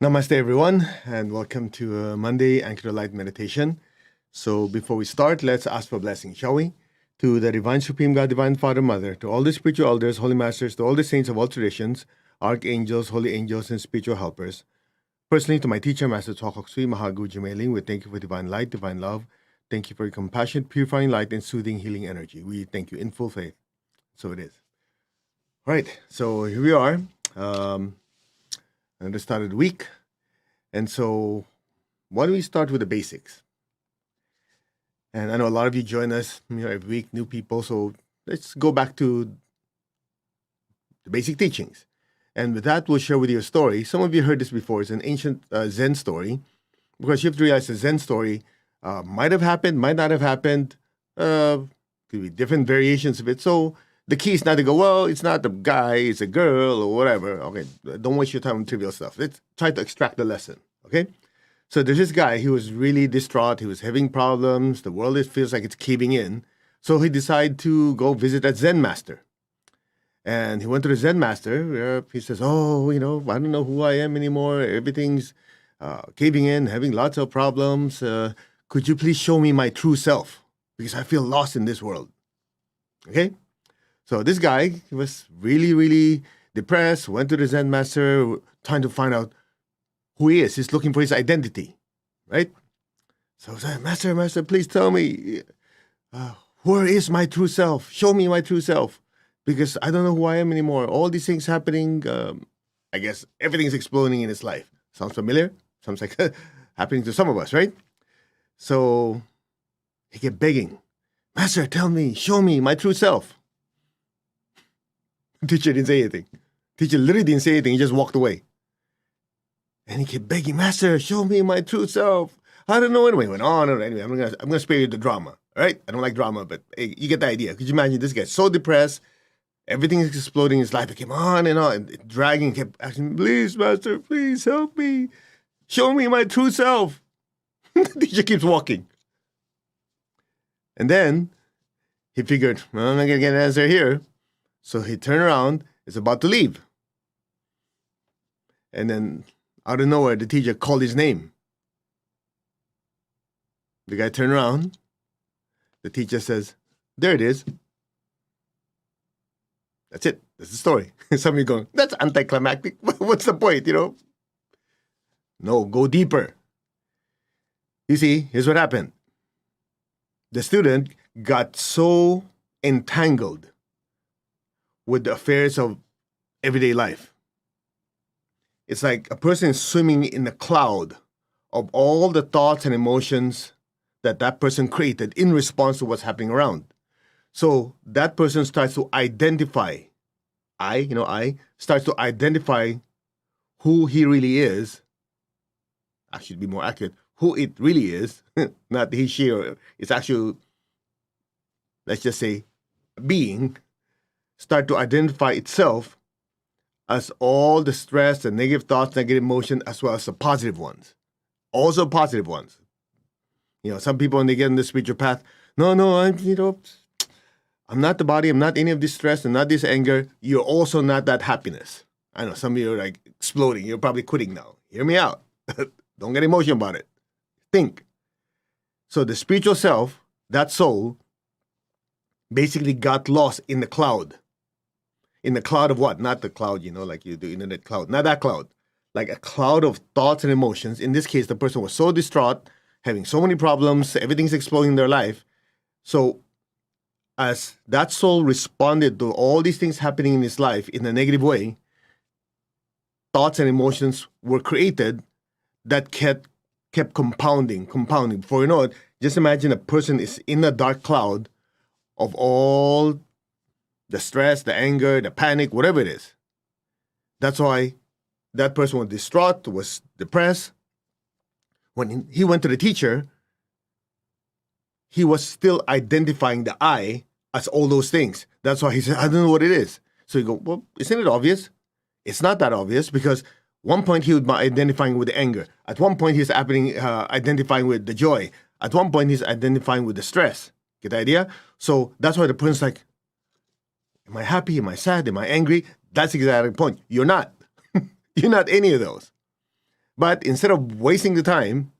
Namaste, everyone, and welcome to Monday Anchor to Light Meditation. So, before we start, let's ask for a blessing, shall we? To the Divine Supreme God, Divine Father, Mother, to all the spiritual elders, holy masters, to all the saints of all traditions, archangels, holy angels, and spiritual helpers. Personally, to my teacher, Master Chokok Sui Mahagu Jimailing, we thank you for divine light, divine love. Thank you for your compassionate, purifying light, and soothing, healing energy. We thank you in full faith. So it is. All right, so here we are. And the start of the week. And so, why don't we start with the basics? And I know a lot of you join us every week, new people. So let's go back to the basic teachings. And with that, we'll share with you a story. Some of you heard this before. It's an ancient Zen story. Because you have to realize the Zen story might have happened, might not have happened. Could be different variations of it. So the key is not to go, well, it's not a guy, it's a girl, or whatever. Okay, don't waste your time on trivial stuff. Let's try to extract the lesson, okay? So there's this guy, he was really distraught. He was having problems. The world feels like it's caving in. So he decided to go visit a Zen master. And he went to the Zen master. He says, I don't know who I am anymore. Everything's caving in, having lots of problems. Could you please show me my true self? Because I feel lost in this world, okay? So this guy, he was really, really depressed, went to the Zen master, trying to find out who he is. He's looking for his identity, right? So he said, Master, please tell me, where is my true self? Show me my true self, because I don't know who I am anymore. All these things happening, I guess everything's exploding in his life. Sounds familiar? Sounds like happening to some of us, right? So he kept begging, Master, tell me, show me my true self. Teacher didn't say anything. Teacher literally didn't say anything. He just walked away. And he kept begging, Master, show me my true self. I don't know. Anyway, went on. Anyway, I'm gonna spare you the drama. All right? I don't like drama, but hey, you get the idea. Could you imagine this guy so depressed? Everything is exploding in his life. It came on and dragging. Kept asking, please, Master, please help me. Show me my true self. The teacher keeps walking. And then he figured, well, I'm not gonna get an answer here. So he turned around, is about to leave. And then, out of nowhere, the teacher called his name. The guy turned around. The teacher says, there it is. That's it. That's the story. Some of you going, that's anticlimactic. What's the point, No, go deeper. You see, here's what happened. The student got so entangled with the affairs of everyday life. It's like a person is swimming in a cloud of all the thoughts and emotions that person created in response to what's happening around. So that person starts to identify, starts to identify who he really is. Actually, to be more accurate, who it really is, not he, she, or it's actually, let's just say, being, start to identify itself as all the stress, the negative thoughts, negative emotion, as well as the positive ones. Also positive ones. Some people, when they get in the spiritual path, no, I'm not the body, I'm not any of this stress, I'm not this anger. You're also not that happiness. I know some of you are like exploding. You're probably quitting now. Hear me out. Don't get emotional about it. Think. So the spiritual self, that soul, basically got lost in the cloud. In the cloud of what? Not the cloud, like you do internet cloud. Not that cloud. Like a cloud of thoughts and emotions. In this case, the person was so distraught, having so many problems, everything's exploding in their life. So as that soul responded to all these things happening in his life in a negative way, thoughts and emotions were created that kept compounding. Before you know it, just imagine a person is in a dark cloud of all the stress, the anger, the panic, whatever it is. That's why that person was distraught, was depressed. When he went to the teacher, he was still identifying the I as all those things. That's why he said, I don't know what it is. So you go, well, isn't it obvious? It's not that obvious, because one point he would be identifying with the anger. At one point he's identifying with the joy. At one point he's identifying with the stress. Get the idea? So that's why the person's like, am I happy? Am I sad? Am I angry? That's exactly the point. You're not. You're not any of those. But instead of wasting the time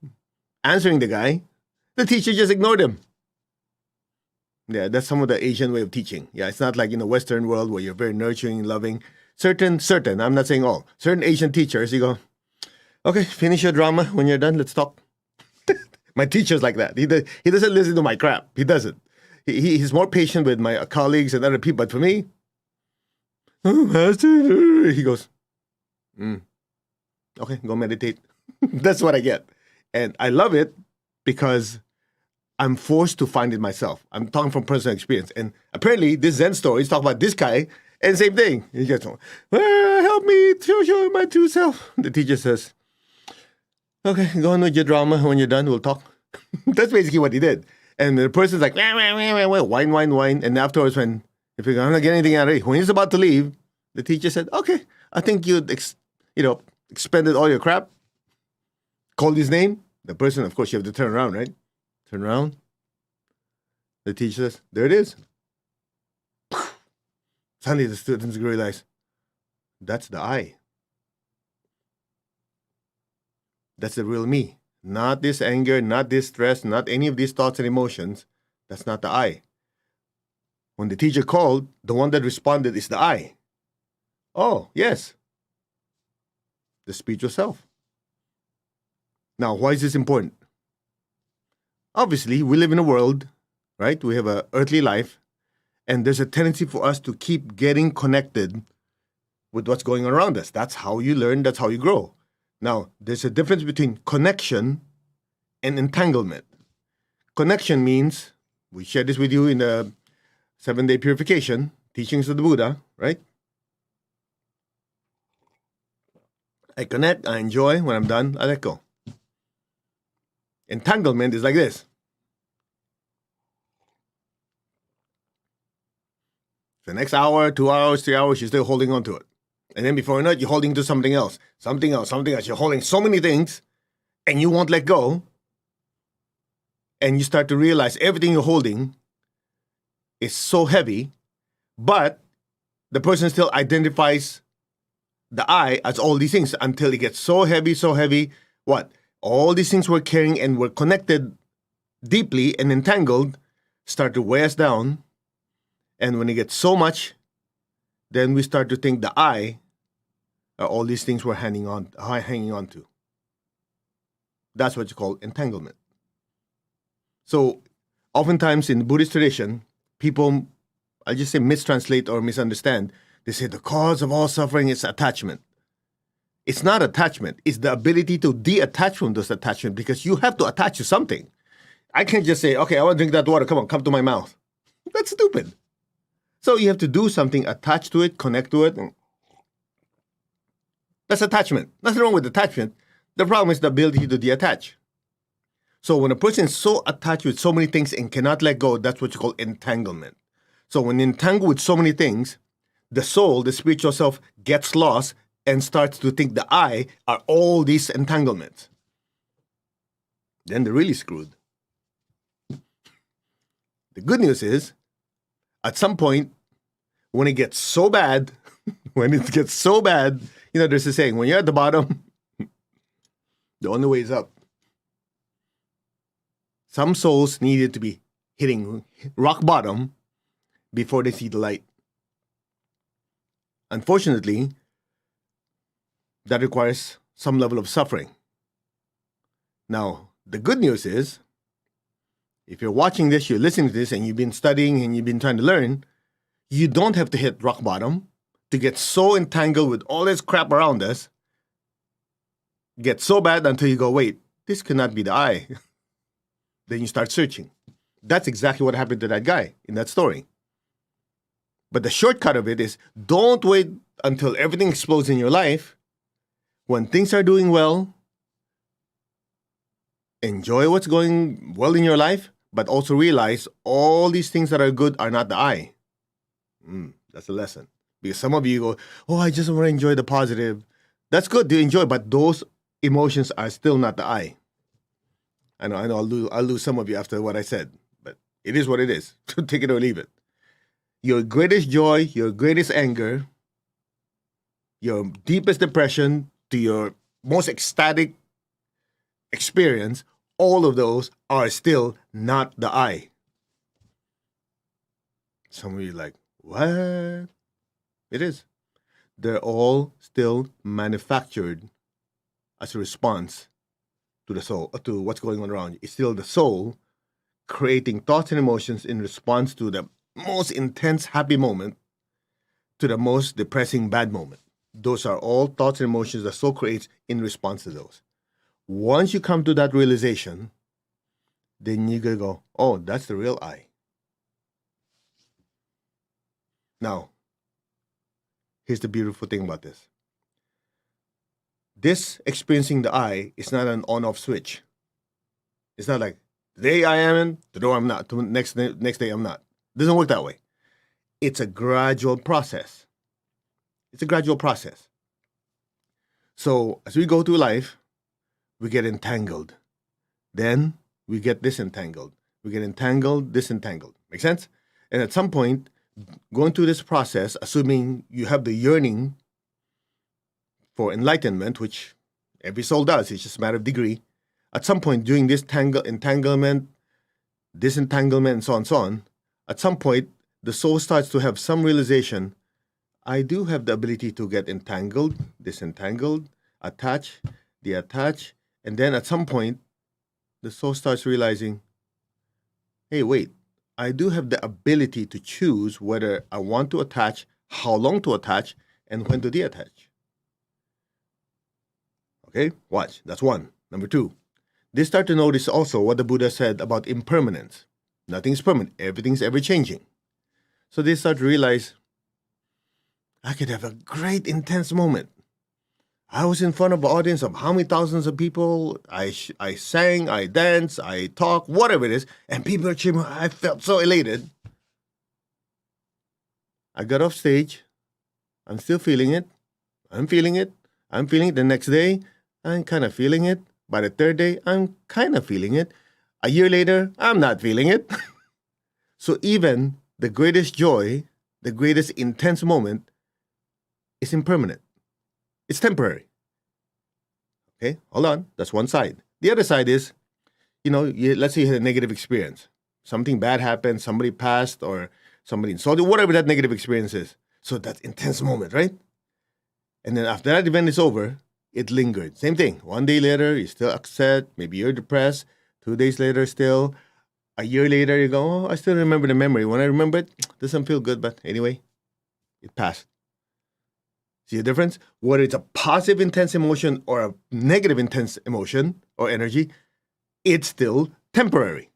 answering the guy, the teacher just ignored him. Yeah, that's some of the Asian way of teaching. Yeah, it's not like in the Western world where you're very nurturing, loving. Certain, I'm not saying all. Certain Asian teachers, you go, okay, finish your drama. When you're done, let's talk. My teacher's like that. He doesn't listen to my crap. He doesn't. He's more patient with my colleagues and other people. But for me, oh, master, he goes, okay, go meditate. That's what I get. And I love it because I'm forced to find it myself. I'm talking from personal experience. And apparently, this Zen story is talking about this guy, and same thing. He gets, help me to show my true self. The teacher says, okay, go on with your drama. When you're done, we'll talk. That's basically what he did. And the person's like, whine. And afterwards, if you're not getting anything out of it, when he's about to leave, the teacher said, okay, I think you expended all your crap. Called his name. The person, of course, you have to turn around, right? Turn around. The teacher says, there it is. Suddenly the students realize, that's the I. That's the real me. Not this anger, not this stress, not any of these thoughts and emotions. That's not the I. When the teacher called, the one that responded is the I. Oh, yes. The spiritual self. Now, why is this important? Obviously, we live in a world, right? We have an earthly life, and there's a tendency for us to keep getting connected with what's going on around us. That's how you learn, that's how you grow. Now, there's a difference between connection and entanglement. Connection means, we shared this with you in the 7-day purification, teachings of the Buddha, right? I connect, I enjoy, when I'm done, I let go. Entanglement is like this. The next hour, 2 hours, 3 hours, you're still holding on to it. And then before you know it, you're holding to something else. You're holding so many things, and you won't let go. And you start to realize everything you're holding is so heavy, but the person still identifies the I as all these things until it gets so heavy. What? All these things we're carrying and we're connected deeply and entangled start to weigh us down. And when it gets so much, then we start to think the I are all these things we're hanging on to. That's what you call entanglement. So oftentimes in the Buddhist tradition, people, I'll just say mistranslate or misunderstand. They say the cause of all suffering is attachment. It's not attachment. It's the ability to detach from those attachments because you have to attach to something. I can't just say, okay, I want to drink that water. Come to my mouth. That's stupid. So you have to do something, attach to it, connect to it. That's attachment. Nothing wrong with attachment. The problem is the ability to detach. So when a person is so attached with so many things and cannot let go, that's what you call entanglement. So when entangled with so many things, the soul, the spiritual self, gets lost and starts to think the I are all these entanglements. Then they're really screwed. The good news is, at some point, when it gets so bad, there's a saying, when you're at the bottom, the only way is up. Some souls needed to be hitting rock bottom before they see the light. Unfortunately, that requires some level of suffering. Now, the good news is, if you're watching this, you're listening to this, and you've been studying and you've been trying to learn, you don't have to hit rock bottom to get so entangled with all this crap around us, get so bad until you go, wait, this cannot be the I. Then you start searching. That's exactly what happened to that guy in that story. But the shortcut of it is, don't wait until everything explodes in your life. When things are doing well, enjoy what's going well in your life, but also realize all these things that are good are not the I. That's a lesson. Because some of you go, oh, I just want to enjoy the positive. That's good to enjoy, but those emotions are still not the I. I know I'll lose some of you after what I said, but it is what it is. Take it or leave it. Your greatest joy, your greatest anger, your deepest depression, to your most ecstatic experience, all of those are still not the I. Some of you are like, what? It is. They're all still manufactured as a response to the soul, to what's going on around you. It's still the soul creating thoughts and emotions in response to the most intense happy moment to the most depressing bad moment. Those are all thoughts and emotions the soul creates in response to those. Once you come to that realization, then you gotta go, oh, that's the real I. Now, here's the beautiful thing about this. This experiencing the I is not an on-off switch. It's not like today I am in, today I'm not, next day I'm not. It doesn't work that way. It's a gradual process. It's a gradual process. So as we go through life, we get entangled. Then we get disentangled. We get entangled, disentangled. Make sense? And at some point, going through this process, assuming you have the yearning for enlightenment, which every soul does, it's just a matter of degree. At some point during this entanglement, disentanglement, and so on, at some point, the soul starts to have some realization, I do have the ability to get entangled, disentangled, attach, detach, and then at some point, the soul starts realizing, hey, wait, I do have the ability to choose whether I want to attach, how long to attach, and when to detach. Okay, watch. That's one. Number two, they start to notice also what the Buddha said about impermanence. Nothing's permanent. Everything's ever-changing. So they start to realize, I could have a great, intense moment. I was in front of an audience of how many thousands of people. I sang, I danced, I talked, whatever it is, and people are cheering. I felt so elated. I got off stage. I'm still feeling it. I'm feeling it. I'm feeling it. The next day, I'm kind of feeling it. By the third day, I'm kind of feeling it. A year later, I'm not feeling it. So even the greatest joy, the greatest intense moment is impermanent. It's temporary. Okay, hold on. That's one side. The other side is, let's say you had a negative experience. Something bad happened, somebody passed, or somebody insulted, whatever that negative experience is. So that intense moment, right? And then after that event is over, it lingered. Same thing. 1 day later, you're still upset. Maybe you're depressed. 2 days later, still. A year later, you go, oh, I still remember the memory. When I remember it, doesn't feel good, but anyway, it passed. See the difference? Whether it's a positive intense emotion or a negative intense emotion or energy, it's still temporary.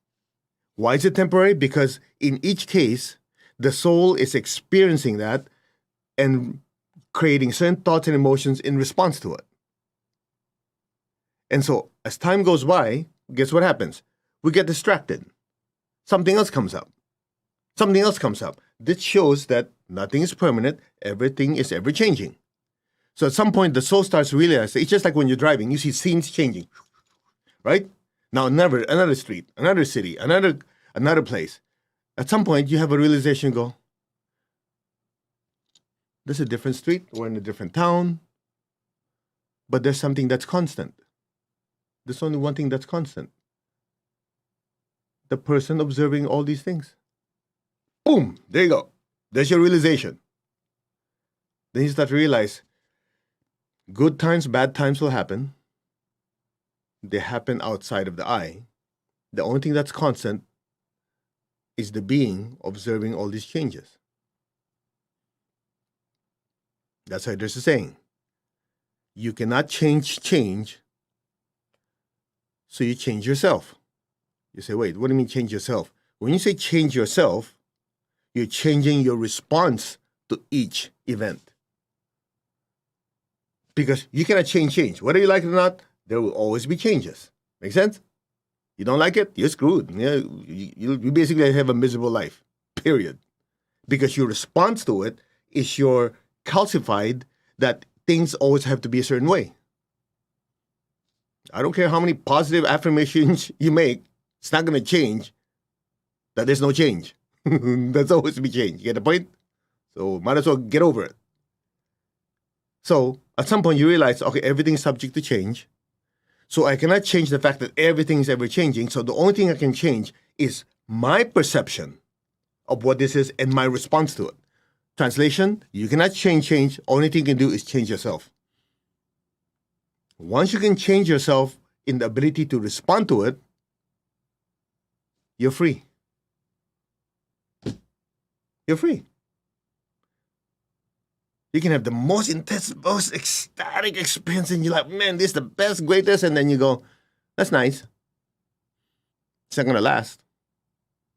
Why is it temporary? Because in each case, the soul is experiencing that and creating certain thoughts and emotions in response to it. And so as time goes by, guess what happens? We get distracted. Something else comes up. Something else comes up. This shows that nothing is permanent. Everything is ever-changing. So at some point, the soul starts to realize, it's just like when you're driving, you see scenes changing, right? Now another street, another city, another place. At some point, you have a realization, go, there's a different street, we're in a different town, but there's something that's constant. There's only one thing that's constant. The person observing all these things. Boom, there you go. There's your realization. Then you start to realize, good times, bad times will happen. They happen outside of the I. The only thing that's constant is the being observing all these changes. That's why there's a saying. You cannot change, so you change yourself. You say, wait, what do you mean change yourself? When you say change yourself, you're changing your response to each event. Because you cannot change. Whether you like it or not, there will always be changes. Make sense? You don't like it, you're screwed. You basically have a miserable life, period. Because your response to it is your calcified that things always have to be a certain way. I don't care how many positive affirmations you make, it's not going to change that there's no change. There's always be change. You get the point? So might as well get over it. So At some point, you realize, okay, everything is subject to change. So I cannot change the fact that everything is ever changing. So the only thing I can change is my perception of what this is and my response to it. Translation, you cannot change. Only thing you can do is change yourself. Once you can change yourself in the ability to respond to it, you're free. You're free. You can have the most intense, most ecstatic experience, and you're like, man, this is the best, greatest, and then you go, that's nice. It's not going to last.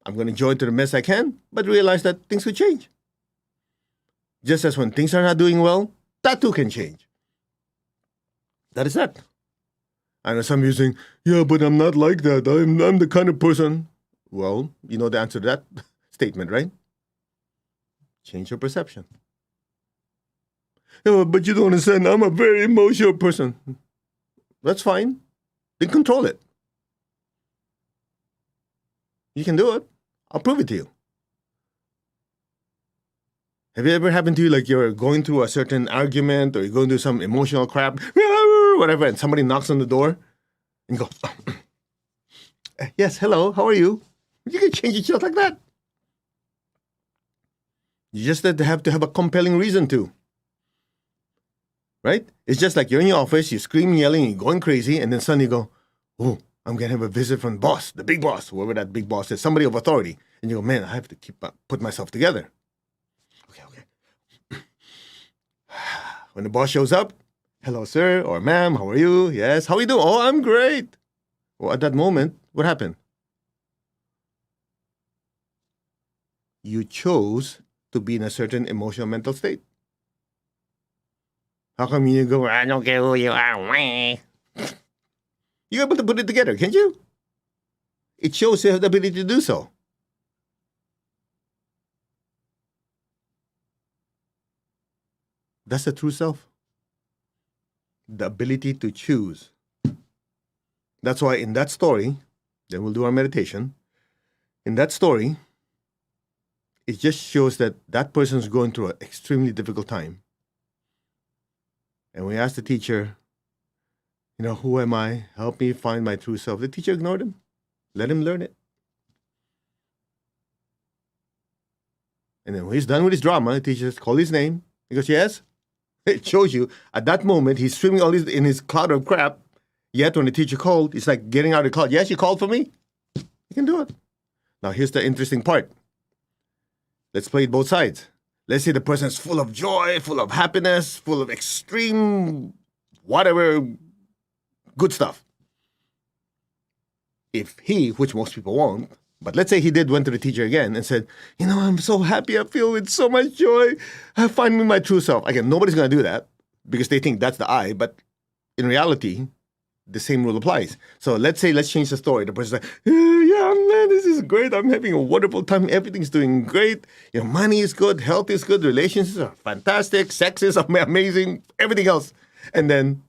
I'm going to enjoy it to the best I can, but realize that things could change. Just as when things are not doing well, that too can change. That is that. I know some of you saying, yeah, but I'm not like that. I'm the kind of person. Well, you know the answer to that statement, right? Change your perception. Yeah, but you don't understand. I'm a very emotional person. That's fine. Then control it. You can do it. I'll prove it to you. Have you ever happened to you like you're going through a certain argument or you're going through some emotional crap, whatever, and somebody knocks on the door and you go, yes, hello, how are you? You can change yourself like that. You just have to have a compelling reason to. Right? It's just like you're in your office, you're screaming, yelling, you're going crazy, and then suddenly you go, oh, I'm going to have a visit from the boss, the big boss, whoever that big boss is, somebody of authority. And you go, man, I have to put myself together. Okay. When the boss shows up, hello, sir, or ma'am, how are you? Yes, how are you doing? Oh, I'm great. Well, at that moment, what happened? You chose to be in a certain emotional mental state. How come you go, I don't care who you are? You're able to put it together, can't you? It shows you have the ability to do so. That's the true self. The ability to choose. That's why in that story, then we'll do our meditation. In that story, it just shows that that person's going through an extremely difficult time. And we asked the teacher, who am I? Help me find my true self. The teacher ignored him. Let him learn it. And then when he's done with his drama, the teacher says, call his name. He goes, yes. It shows you, at that moment, he's swimming all this in his cloud of crap. Yet when the teacher called, it's like getting out of the cloud. Yes, you called for me? You can do it. Now, here's the interesting part. Let's play it both sides. Let's say the person is full of joy, full of happiness, full of extreme, whatever, good stuff. If he, which most people won't, but let's say he went to the teacher again and said, I'm so happy, I feel with so much joy, I find me my true self. Again, nobody's going to do that because they think that's the I, but in reality, the same rule applies. So let's change the story. The person's like, yeah, man, this is great. I'm having a wonderful time. Everything's doing great. Money is good. Health is good. Relationships are fantastic. Sex is amazing. Everything else. And then,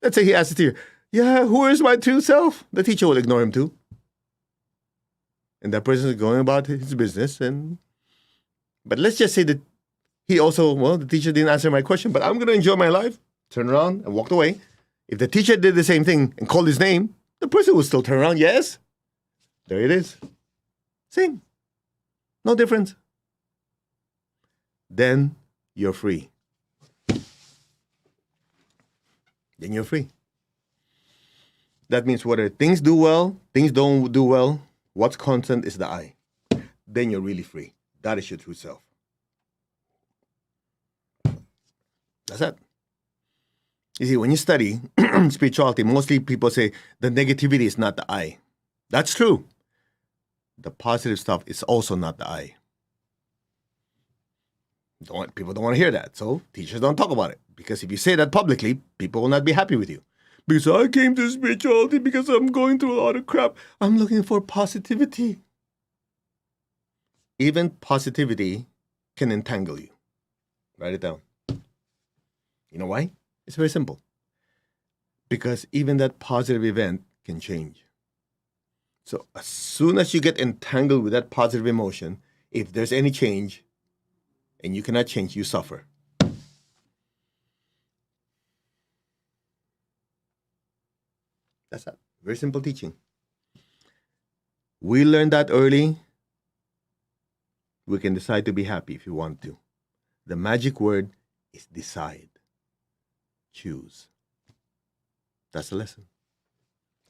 let's say he asks the teacher, yeah, who is my true self? The teacher will ignore him too. And that person is going about his business. But let's just say that he also, the teacher didn't answer my question, but I'm going to enjoy my life. Turn around and walked away. If the teacher did the same thing and called his name, the person would still turn around. Yes. There it is. Same. No difference. Then you're free. Then you're free. That means whether things do well, things don't do well, what's constant is the I. Then you're really free. That is your true self. That's it. You see, when you study spirituality, mostly people say the negativity is not the I. That's true. The positive stuff is also not the I. People don't want to hear that. So teachers don't talk about it. Because if you say that publicly, people will not be happy with you. Because I came to spirituality because I'm going through a lot of crap. I'm looking for positivity. Even positivity can entangle you. Write it down. You know why? It's very simple. Because even that positive event can change. So as soon as you get entangled with that positive emotion, if there's any change and you cannot change, you suffer. That's that. Very simple teaching. We learn that early. We can decide to be happy if you want to. The magic word is decide. Choose. That's the lesson.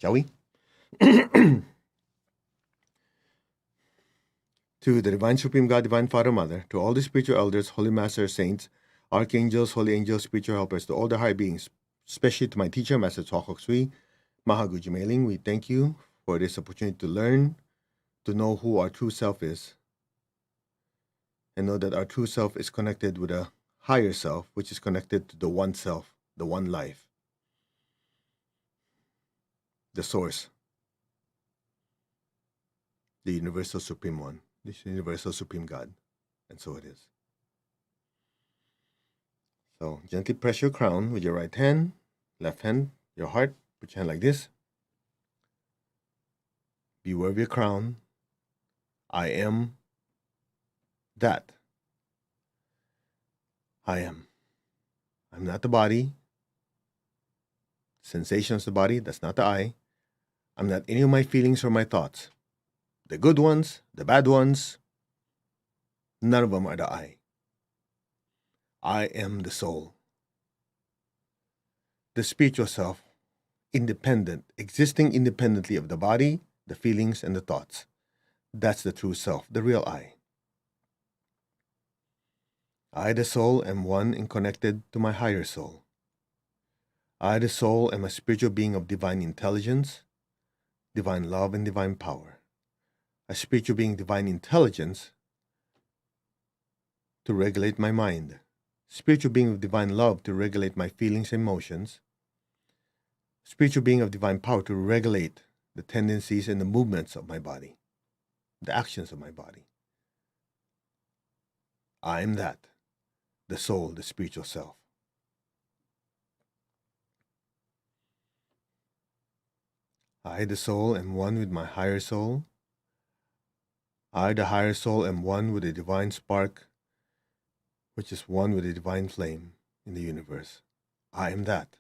Shall we? To the Divine Supreme God, Divine Father, Mother, to all the spiritual elders, holy masters, saints, archangels, holy angels, spiritual helpers, to all the high beings, especially to my teacher, Master Chokok Sui, Mahaguji Mailing, we thank you for this opportunity to learn, to know who our true self is, and know that our true self is connected with a higher self, which is connected to the one self, the one life, the source, the universal supreme one, the universal supreme God. And so it is. So gently press your crown with your right hand, left hand, your heart. Put your hand like this. Be aware of your crown. I am that. I am. I'm not the body. Sensations of the body, that's not the I. I'm not any of my feelings or my thoughts. The good ones, the bad ones, none of them are the I. I am the soul. The spiritual self, independent, existing independently of the body, the feelings, and the thoughts. That's the true self, the real I. I, the soul, am one and connected to my higher soul. I, the soul, am a spiritual being of divine intelligence, divine love, and divine power. A spiritual being, divine intelligence to regulate my mind. Spiritual being of divine love to regulate my feelings and emotions. Spiritual being of divine power to regulate the tendencies and the movements of my body, the actions of my body. I am that, the soul, the spiritual self. I, the soul, am one with my higher soul. I, the higher soul, am one with the divine spark, which is one with the divine flame in the universe. I am that,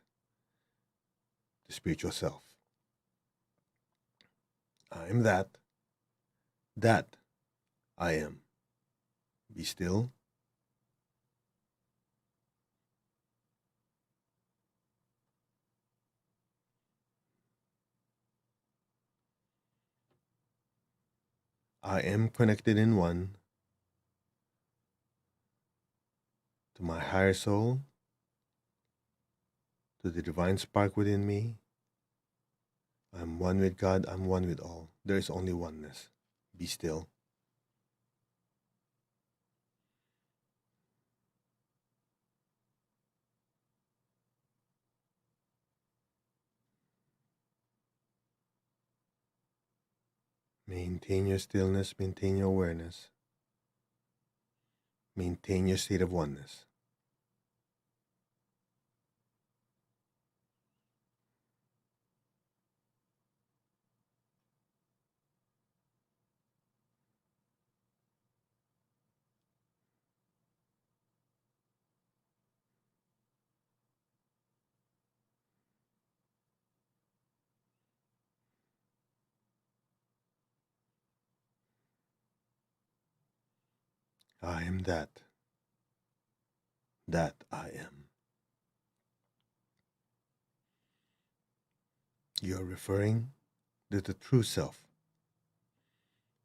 the spiritual self. I am that I am. Be still. I am connected in one to my higher soul, to the divine spark within me. I'm one with God, I'm one with all. There is only oneness. Be still. Maintain your stillness, maintain your awareness, maintain your state of oneness. I am that. That I am. You are referring to the true self.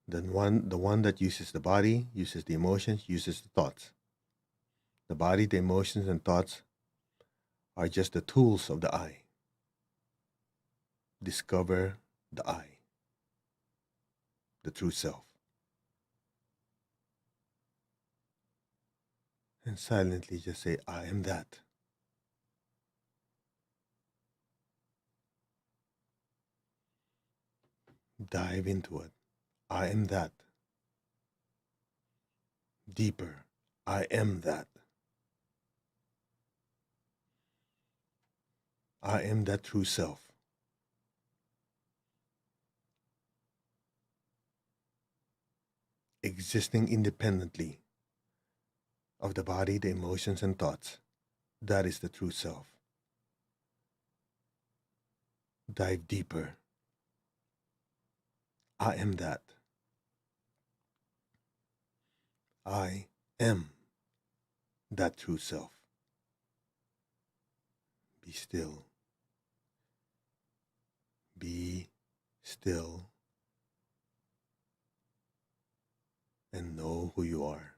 The one that uses the body, uses the emotions, uses the thoughts. The body, the emotions, and thoughts are just the tools of the I. Discover the I, the true self. And silently just say, I am that. Dive into it. I am that. Deeper. I am that. I am that true self. Existing independently of the body, the emotions, and thoughts. That is the true self. Dive deeper. I am that. I am that true self. Be still. Be still and know who you are.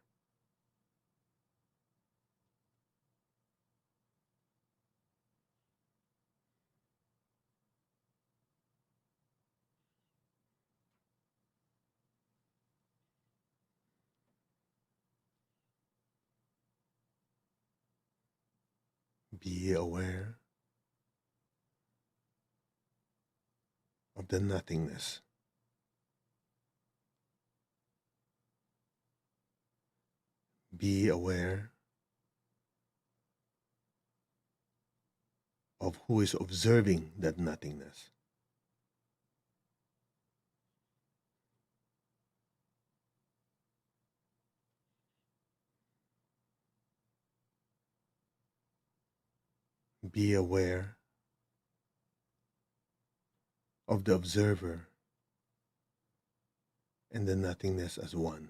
Be aware of the nothingness. Be aware of who is observing that nothingness. Be aware of the observer and the nothingness as one.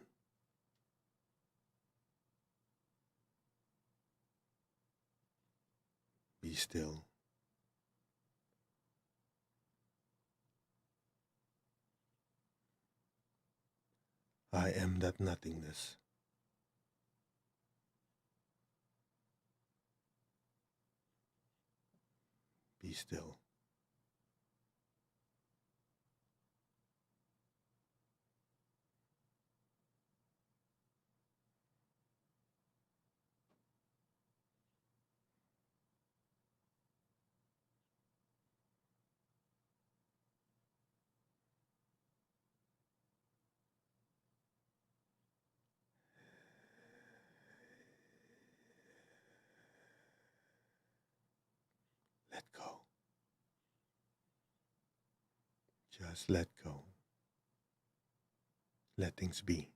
Be still. I am that nothingness. Be still. Let go. Just let go. Let things be.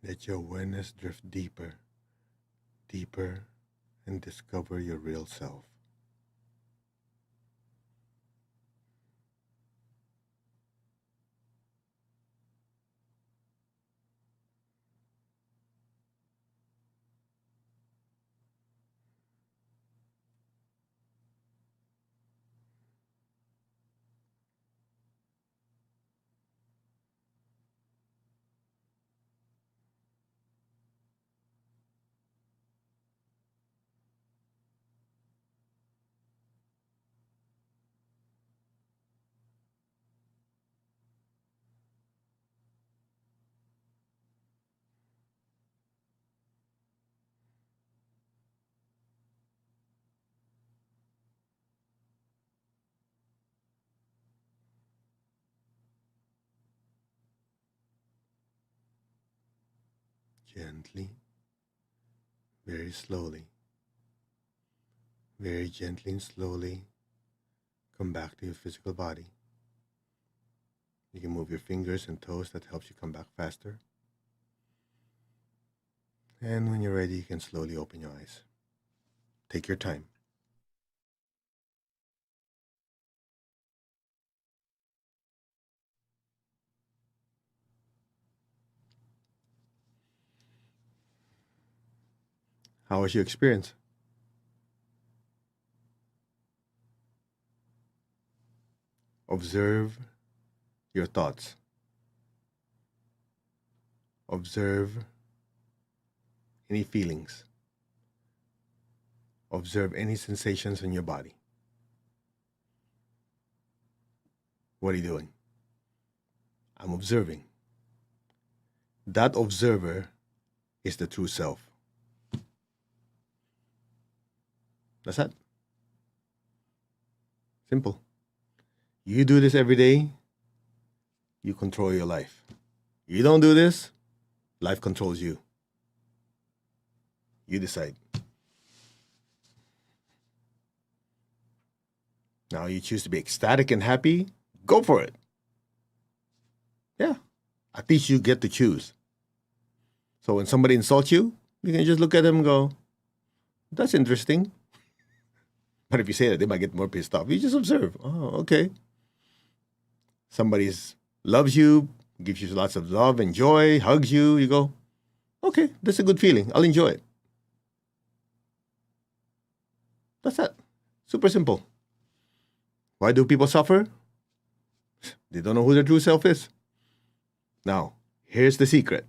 Let your awareness drift deeper, deeper, and discover your real self. Gently, very slowly, very gently and slowly, come back to your physical body. You can move your fingers and toes, that helps you come back faster. And when you're ready, you can slowly open your eyes. Take your time. How was your experience? Observe your thoughts. Observe any feelings. Observe any sensations in your body. What are you doing? I'm observing. That observer is the true self. That's it. Simple. You do this every day, you control your life. You don't do this, life controls you. You decide. Now you choose to be ecstatic and happy, go for it. Yeah. At least you get to choose. So when somebody insults you, you can just look at them and go, that's interesting. But if you say that, they might get more pissed off. You just observe. Oh, okay. Somebody loves you, gives you lots of love and joy, hugs you. You go, okay, that's a good feeling. I'll enjoy it. That's it. Super simple. Why do people suffer? They don't know who their true self is. Now, here's the secret.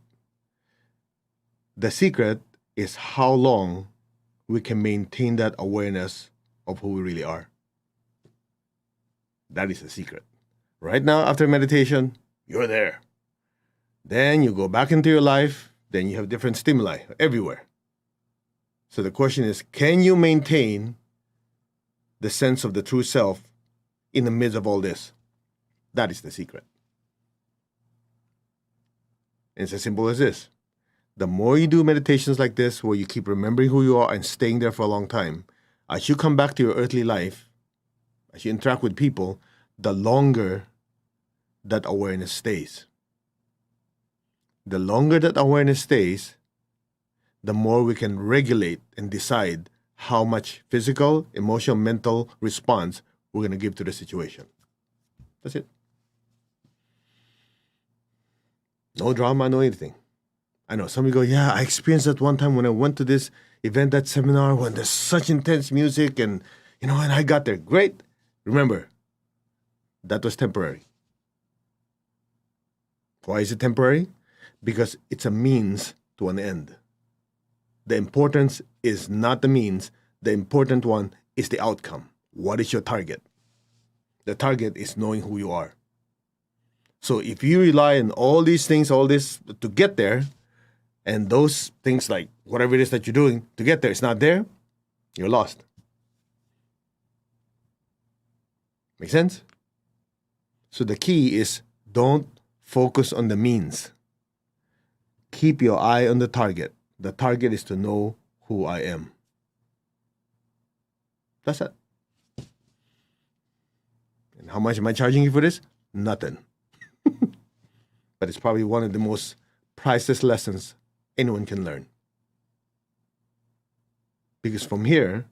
The secret is how long we can maintain that awareness of who we really are. That is the secret. Right now, after meditation, you're there. Then you go back into your life, then you have different stimuli everywhere. So the question is, can you maintain the sense of the true self in the midst of all this? That is the secret. And it's as simple as this. The more you do meditations like this, where you keep remembering who you are and staying there for a long time, as you come back to your earthly life, as you interact with people, the longer that awareness stays. The longer that awareness stays, the more we can regulate and decide how much physical, emotional, mental response we're going to give to the situation. That's it. No drama, no anything. I know some people go, yeah, I experienced that one time when I went to this event, that seminar, when there's such intense music and and I got there. Great. Remember, that was temporary. Why is it temporary? Because it's a means to an end. The importance is not the means. The important one is the outcome. What is your target? The target is knowing who you are. So if you rely on all these things, all this to get there, and those things like whatever it is that you're doing to get there, it's not there, you're lost. Make sense? So the key is don't focus on the means. Keep your eye on the target. The target is to know who I am. That's it. And how much am I charging you for this? Nothing. But it's probably one of the most priceless lessons anyone can learn. Because from here,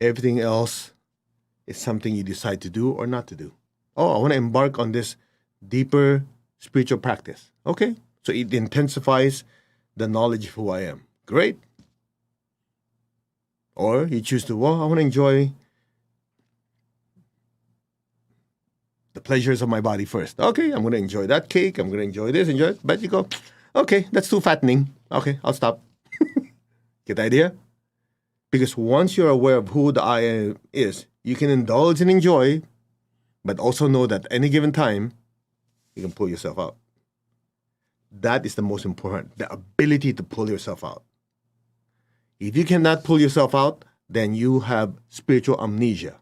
everything else is something you decide to do or not to do. Oh, I want to embark on this deeper spiritual practice. Okay, so it intensifies the knowledge of who I am. Great. Or you choose to, I want to enjoy the pleasures of my body first. Okay, I'm going to enjoy that cake. I'm going to enjoy this, enjoy it. But you go, okay, that's too fattening. Okay, I'll stop. Get the idea? Because once you're aware of who the I am is, you can indulge and enjoy, but also know that at any given time, you can pull yourself out. That is the most important, the ability to pull yourself out. If you cannot pull yourself out, then you have spiritual amnesia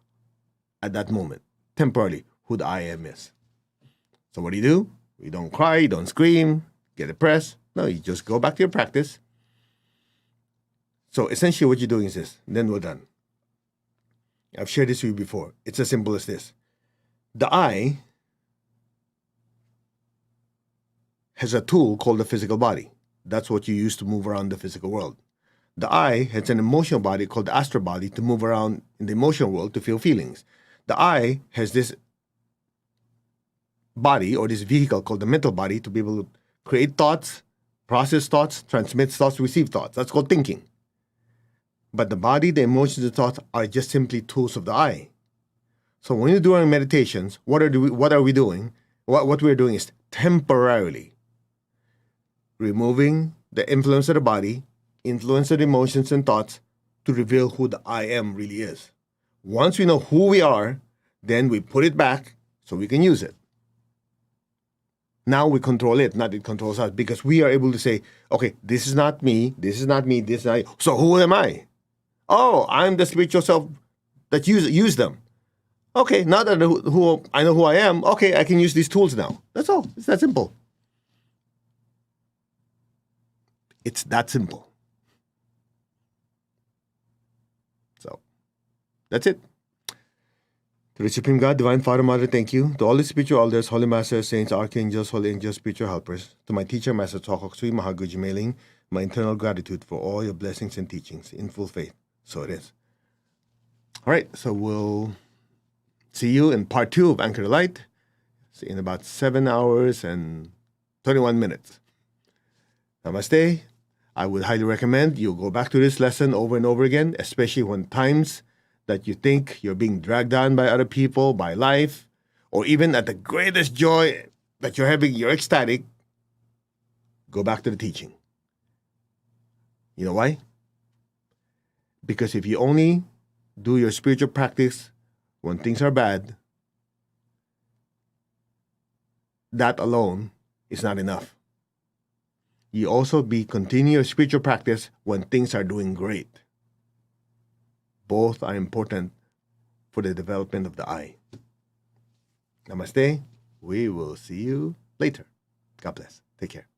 at that moment, temporarily, who the I am is. So what do? You don't cry, you don't scream, get depressed. No, you just go back to your practice. So essentially what you're doing is this, and then we're done. I've shared this with you before. It's as simple as this. The eye has a tool called the physical body. That's what you use to move around the physical world. The eye has an emotional body called the astral body to move around in the emotional world to feel feelings. The eye has this body or this vehicle called the mental body to be able to create thoughts, process thoughts, transmit thoughts, receive thoughts. That's called thinking. But the body, the emotions, the thoughts are just simply tools of the eye. So when you do our meditations, what are we doing? What we're doing is temporarily removing the influence of the body, influence of the emotions and thoughts to reveal who the I am really is. Once we know who we are, then we put it back so we can use it. Now we control it, not it controls us, because we are able to say, okay, this is not me, this is not me, this is not me. So who am I? Oh, I'm the spiritual self that use them. Okay, now that I know who I am, okay, I can use these tools now. That's all. It's that simple. It's that simple. So, that's it. To the Supreme God, Divine Father, Mother, thank you. To all the spiritual elders, holy masters, saints, archangels, holy angels, spiritual helpers. To my teacher, Master Tokok Sui Mahaguji Mailing, my eternal gratitude for all your blessings and teachings in full faith. So it is. All right, so we'll see you in part 2 of Anchor the Light in about 7 hours and 21 minutes. Namaste. I would highly recommend you go back to this lesson over and over again, especially when times that you think you're being dragged down by other people, by life, or even at the greatest joy that you're having, you're ecstatic. Go back to the teaching. You know why? Because if you only do your spiritual practice when things are bad, that alone is not enough. You also continue your spiritual practice when things are doing great. Both are important for the development of the eye. Namaste. We will see you later. God bless. Take care.